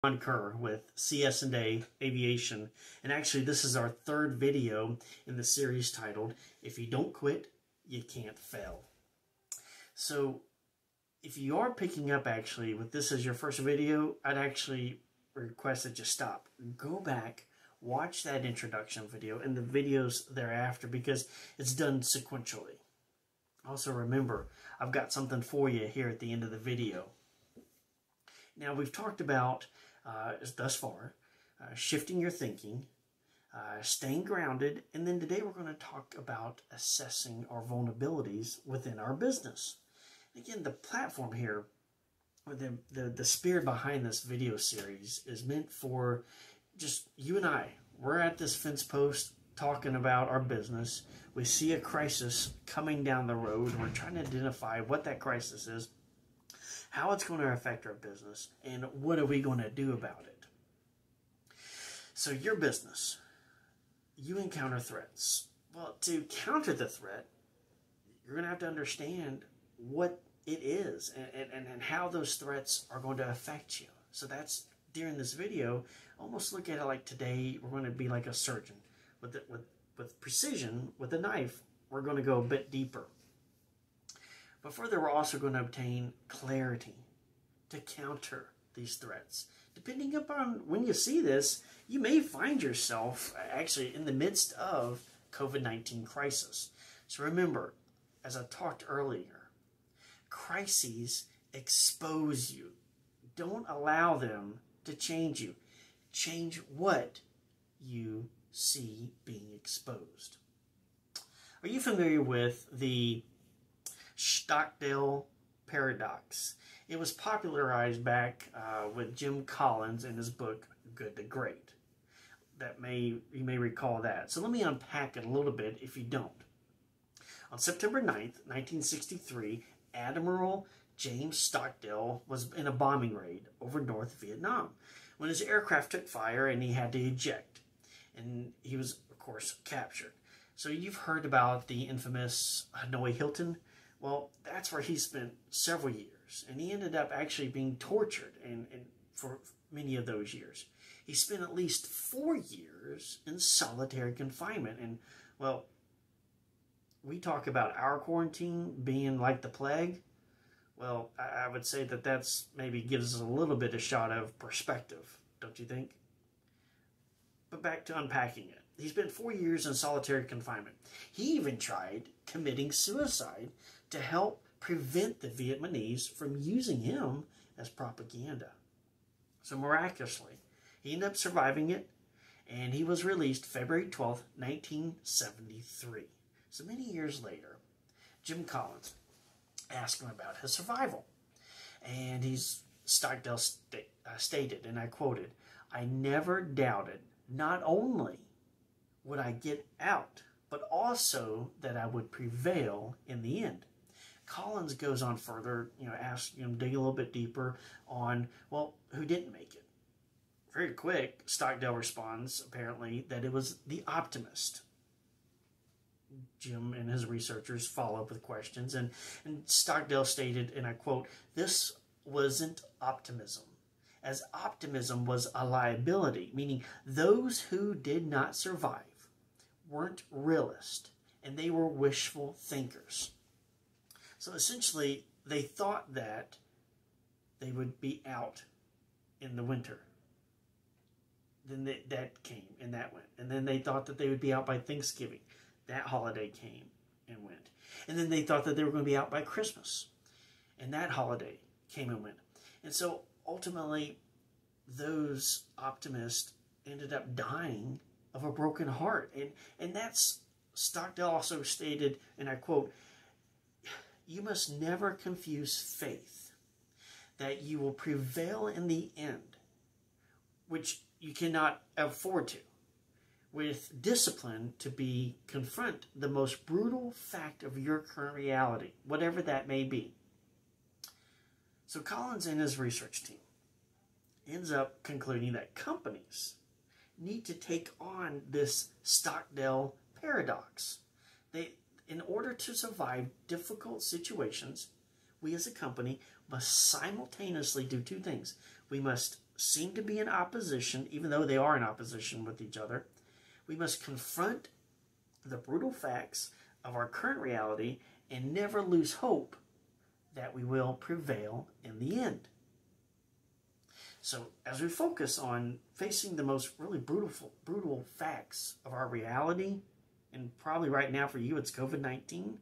Kerr with CS&A Aviation, and actually this is our third video in the series titled If You Don't Quit, You Can't Fail. So if you are picking up actually with this as your first video, I'd actually request that you stop. Go back, watch that introduction video and the videos thereafter because it's done sequentially. Also remember, I've got something for you here at the end of the video. Now we've talked about thus far, shifting your thinking, staying grounded, and then today we're going to talk about assessing our vulnerabilities within our business. Again, the platform here, or the spirit behind this video series is meant for just you and I. We're at this fence post talking about our business. We see a crisis coming down the road. We're trying to identify what that crisis is, how it's going to affect our business, and what are we going to do about it. So your business, you encounter threats. Well, to counter the threat, you're going to have to understand what it is and how those threats are going to affect you. So that's, during this video, almost look at it like today we're going to be like a surgeon. With precision, with a knife, we're going to go a bit deeper. But further, we're also going to obtain clarity to counter these threats. Depending upon when you see this, you may find yourself actually in the midst of COVID-19 crisis. So remember, as I talked earlier, crises expose you. Don't allow them to change you. Change what you see being exposed. Are you familiar with the Stockdale paradox? It was popularized back with Jim Collins in his book Good to Great. You may recall that. So let me unpack it a little bit if you don't. On September 9th, 1963, Admiral James Stockdale was in a bombing raid over North Vietnam when his aircraft took fire and he had to eject. And he was, of course, captured. So you've heard about the infamous Hanoi Hilton. Well, that's where he spent several years, and he ended up actually being tortured and for many of those years. He spent at least 4 years in solitary confinement, and, well, we talk about our quarantine being like the plague. Well, I would say that that's maybe gives us a little bit of shot of perspective, don't you think? But back to unpacking it. He spent 4 years in solitary confinement. He even tried committing suicide to help prevent the Vietnamese from using him as propaganda. So miraculously, he ended up surviving it, and he was released February 12th, 1973. So many years later, Jim Collins asked him about his survival. And Stockdale stated, and I quoted, "I never doubted not only would I get out, but also that I would prevail in the end." Collins goes on further, asks dig a little bit deeper on, well, who didn't make it? Very quick, Stockdale responds, apparently, that it was the optimist. Jim and his researchers follow up with questions, and Stockdale stated, and I quote, "This wasn't optimism, as optimism was a liability," meaning those who did not survive weren't realists, and they were wishful thinkers. So essentially, they thought that they would be out in the winter. Then that came and that went. And then they thought that they would be out by Thanksgiving. That holiday came and went. And then they thought that they were going to be out by Christmas. And that holiday came and went. And so ultimately, those optimists ended up dying of a broken heart. And that's, Stockdale also stated, and I quote, "You must never confuse faith that you will prevail in the end, which you cannot afford to, with discipline to confront the most brutal fact of your current reality, whatever that may be." So Collins and his research team ends up concluding that companies need to take on this Stockdale paradox. In order to survive difficult situations, we as a company must simultaneously do two things. We must seem to be in opposition, even though they are in opposition with each other, we must confront the brutal facts of our current reality and never lose hope that we will prevail in the end. So as we focus on facing the most really brutal facts of our reality, and probably right now for you it's COVID-19,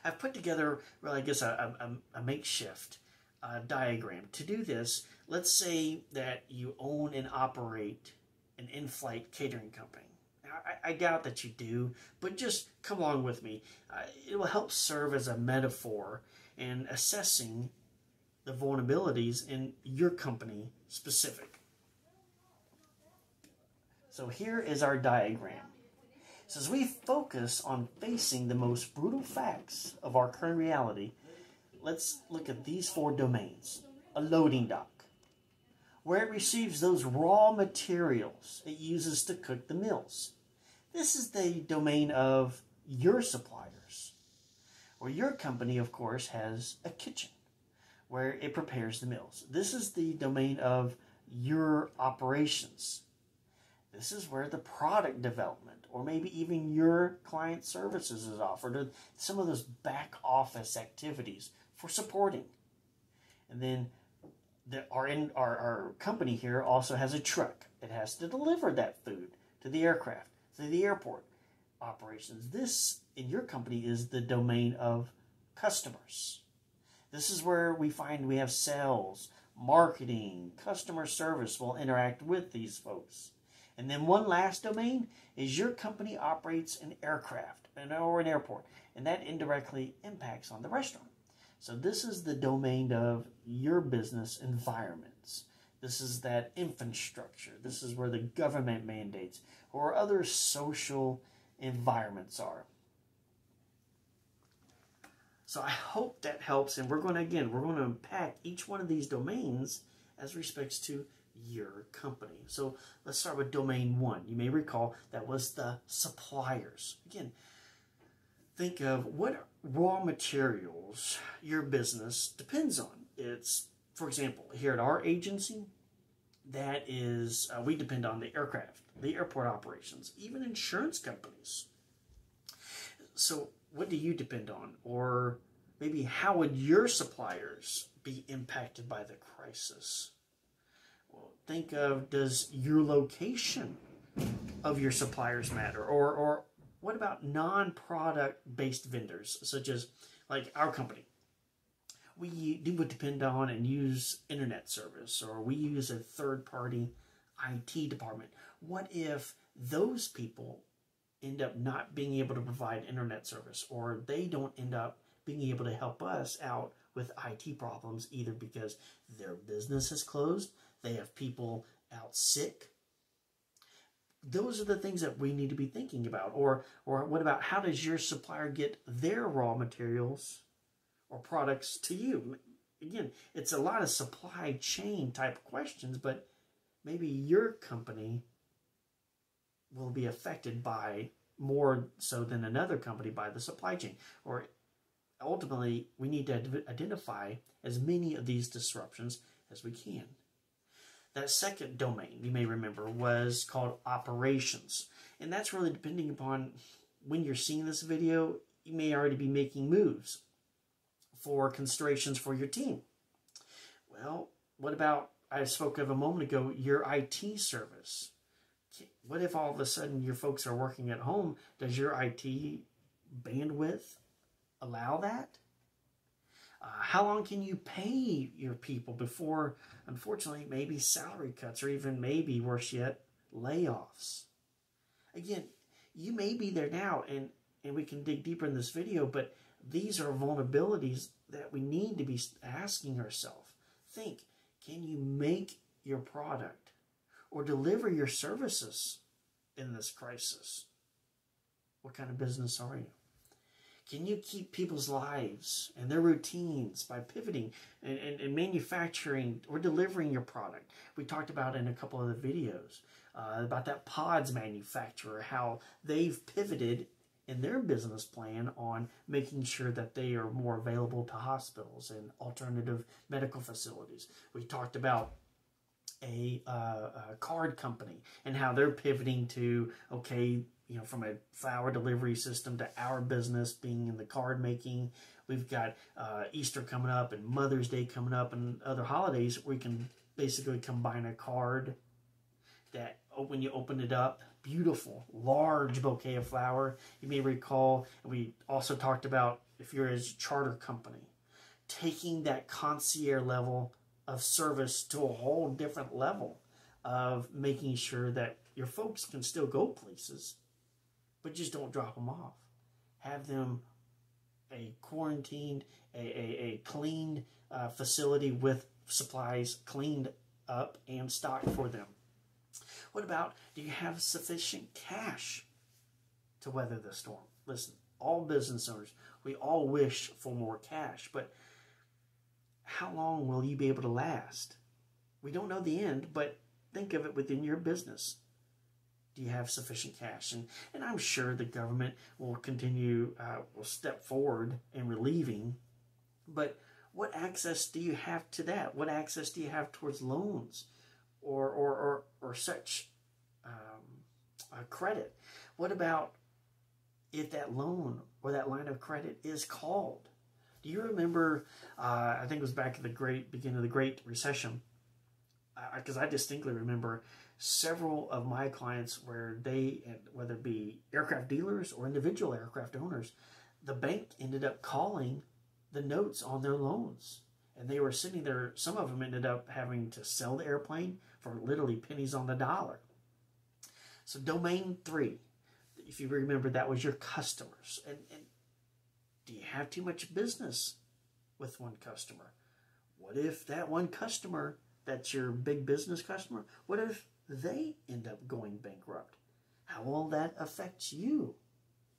I've put together, well, I guess a makeshift diagram. To do this, let's say that you own and operate an in-flight catering company. Now, I doubt that you do, but just come along with me. It will help serve as a metaphor in assessing the vulnerabilities in your company specific. So here is our diagram. So as we focus on facing the most brutal facts of our current reality, let's look at these 4 domains. A loading dock, where it receives those raw materials it uses to cook the meals. This is the domain of your suppliers, where your company, of course, has a kitchen where it prepares the meals. This is the domain of your operations. This is where the product development, or maybe even your client services is offered, or some of those back office activities for supporting. And then our company here also has a truck. It has to deliver that food to the aircraft, to the airport operations. This, in your company, is the domain of customers. This is where we find we have sales, marketing, customer service will interact with these folks. And then one last domain is your company operates an aircraft or an airport, and that indirectly impacts on the restaurant. So this is the domain of your business environments. This is that infrastructure. This is where the government mandates or other social environments are. So I hope that helps, and we're going to unpack each one of these domains as respects to your company. So let's start with domain 1. You may recall that was the suppliers. Again, think of what raw materials your business depends on. It's, for example, here at our agency, that is, we depend on the aircraft, the airport operations, even insurance companies. So what do you depend on? Or maybe how would your suppliers be impacted by the crisis? Well, think of, does your location of your suppliers matter? Or what about non-product based vendors, such as like our company? We would depend on and use internet service, or we use a third-party IT department. What if those people end up not being able to provide internet service, or they don't end up being able to help us out with IT problems, either because their business is closed, they have people out sick? Those are the things that we need to be thinking about. Or what about, how does your supplier get their raw materials or products to you? Again, it's a lot of supply chain type questions, but maybe your company will be affected by, more so than another company, by the supply chain. Or ultimately, we need to identify as many of these disruptions as we can. That second domain, you may remember, was called operations. And that's really depending upon when you're seeing this video, you may already be making moves for considerations for your team. Well, what about, I spoke of a moment ago, your IT service? What if all of a sudden your folks are working at home? Does your IT bandwidth allow that? How long can you pay your people before, unfortunately, maybe salary cuts, or even maybe, worse yet, layoffs? Again, you may be there now, and we can dig deeper in this video, but these are vulnerabilities that we need to be asking ourselves. Think, can you make your product or deliver your services in this crisis? What kind of business are you? Can you keep people's lives and their routines by pivoting and manufacturing or delivering your product? We talked about in a couple of the videos about that pods manufacturer, how they've pivoted in their business plan on making sure that they are more available to hospitals and alternative medical facilities. We talked about a card company and how they're pivoting to, okay, you know, from a flower delivery system to our business being in the card making. We've got Easter coming up and Mother's Day coming up and other holidays. We can basically combine a card that when you open it up, beautiful, large bouquet of flower. You may recall, we also talked about if you're a charter company, taking that concierge level of service to a whole different level of making sure that your folks can still go places, but just don't drop them off. Have them a quarantined, a cleaned facility with supplies cleaned up and stocked for them. What about, do you have sufficient cash to weather the storm? Listen, all business owners, we all wish for more cash, but how long will you be able to last? We don't know the end, but think of it within your business. Do you have sufficient cash? And I'm sure the government will continue, will step forward in relieving, but what access do you have to that? What access do you have towards loans or such credit? What about if that loan or that line of credit is called? Do you remember, I think it was back at the beginning of the Great Recession, because I distinctly remember several of my clients where they, whether it be aircraft dealers or individual aircraft owners, the bank ended up calling the notes on their loans. And they were sitting there, some of them ended up having to sell the airplane for literally pennies on the dollar. So domain 3, if you remember, that was your customers. And do you have too much business with one customer? What if that one customer, that's your big business customer, what if they end up going bankrupt? How will that affect you?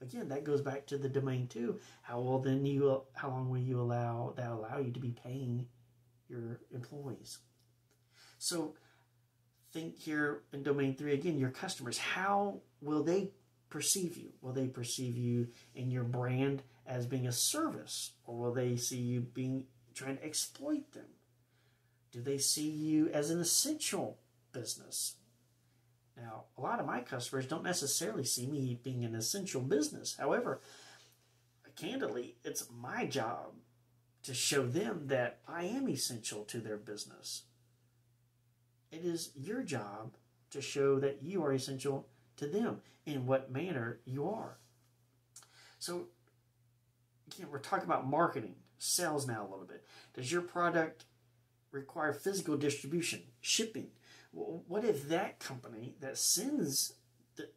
Again, that goes back to the domain 2. How long will you allow you to be paying your employees? So think here in domain 3 again, your customers. How will they perceive you? Will they perceive you in your brand as being a service, or will they see you trying to exploit them? Do they see you as an essential business? Now, a lot of my customers don't necessarily see me being an essential business. However, candidly, it's my job to show them that I am essential to their business. It is your job to show that you are essential to them, in what manner you are. So, again, we're talking about marketing, sales now a little bit. Does your product require physical distribution, shipping? What if that company that sends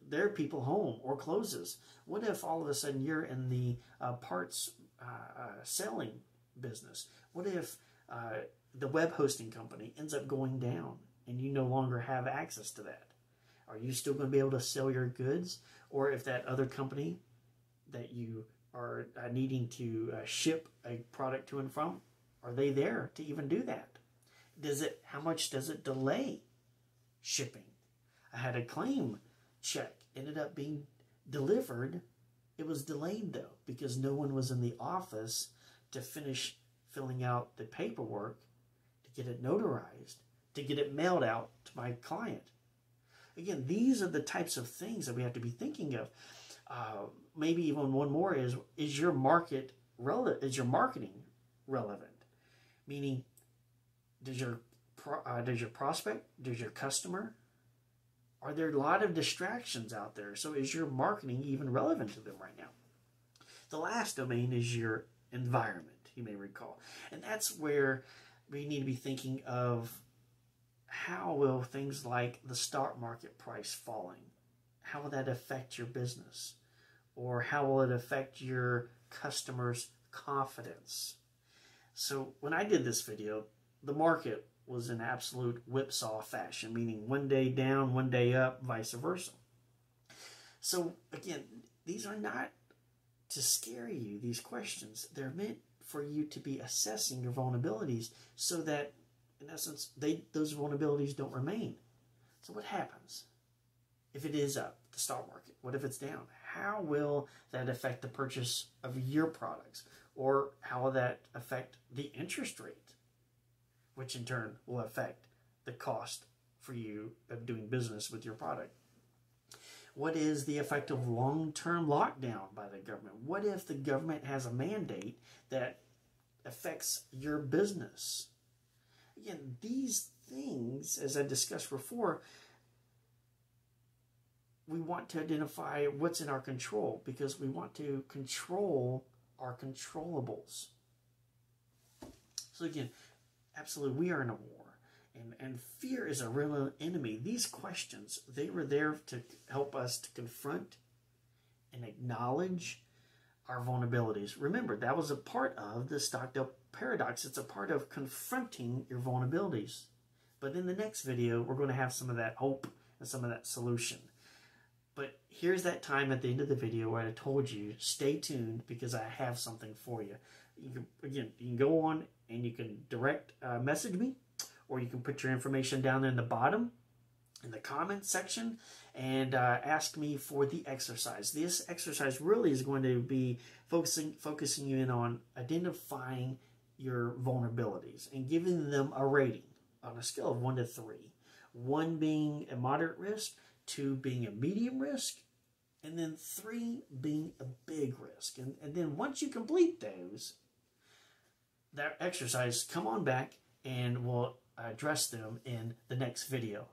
their people home or closes, what if all of a sudden you're in the parts selling business? What if the web hosting company ends up going down and you no longer have access to that? Are you still going to be able to sell your goods? Or if that other company that you are needing to ship a product to and from, are they there to even do that? How much does it delay shipping? I had a claim check, ended up being delivered. It was delayed though, because no one was in the office to finish filling out the paperwork, to get it notarized, to get it mailed out to my client. Again, these are the types of things that we have to be thinking of. Maybe even one more is your marketing relevant? Meaning, does your prospect, does your customer, are there a lot of distractions out there? So is your marketing even relevant to them right now? The last domain is your environment, you may recall. And that's where we need to be thinking of, how will things like the stock market price falling, how will that affect your business? Or how will it affect your customers' confidence? So when I did this video, the market was in absolute whipsaw fashion, meaning one day down, one day up, vice versa. So again, these are not to scare you, these questions. They're meant for you to be assessing your vulnerabilities so that, in essence, those vulnerabilities don't remain. So what happens if it is up, the stock market? What if it's down? How will that affect the purchase of your products? Or how will that affect the interest rate, which in turn will affect the cost for you of doing business with your product? What is the effect of long-term lockdown by the government? What if the government has a mandate that affects your business? Again, these things, as I discussed before, we want to identify what's in our control because we want to control our controllables. So again, absolutely, we are in a war. And fear is a real enemy. These questions, they were there to help us to confront and acknowledge our vulnerabilities. Remember, that was a part of the Stockdale paradox. It's a part of confronting your vulnerabilities. But in the next video, we're going to have some of that hope and some of that solution. But here's that time at the end of the video where I told you, stay tuned because I have something for you. You can go on and you can direct message me, or you can put your information down there in the bottom in the comments section and ask me for the exercise. This exercise really is going to be focusing you in on identifying your vulnerabilities and giving them a rating on a scale of 1 to 3. 1 being a moderate risk, 2 being a medium risk, and then 3 being a big risk. And then once you complete those, that exercise, come on back and we'll address them in the next video.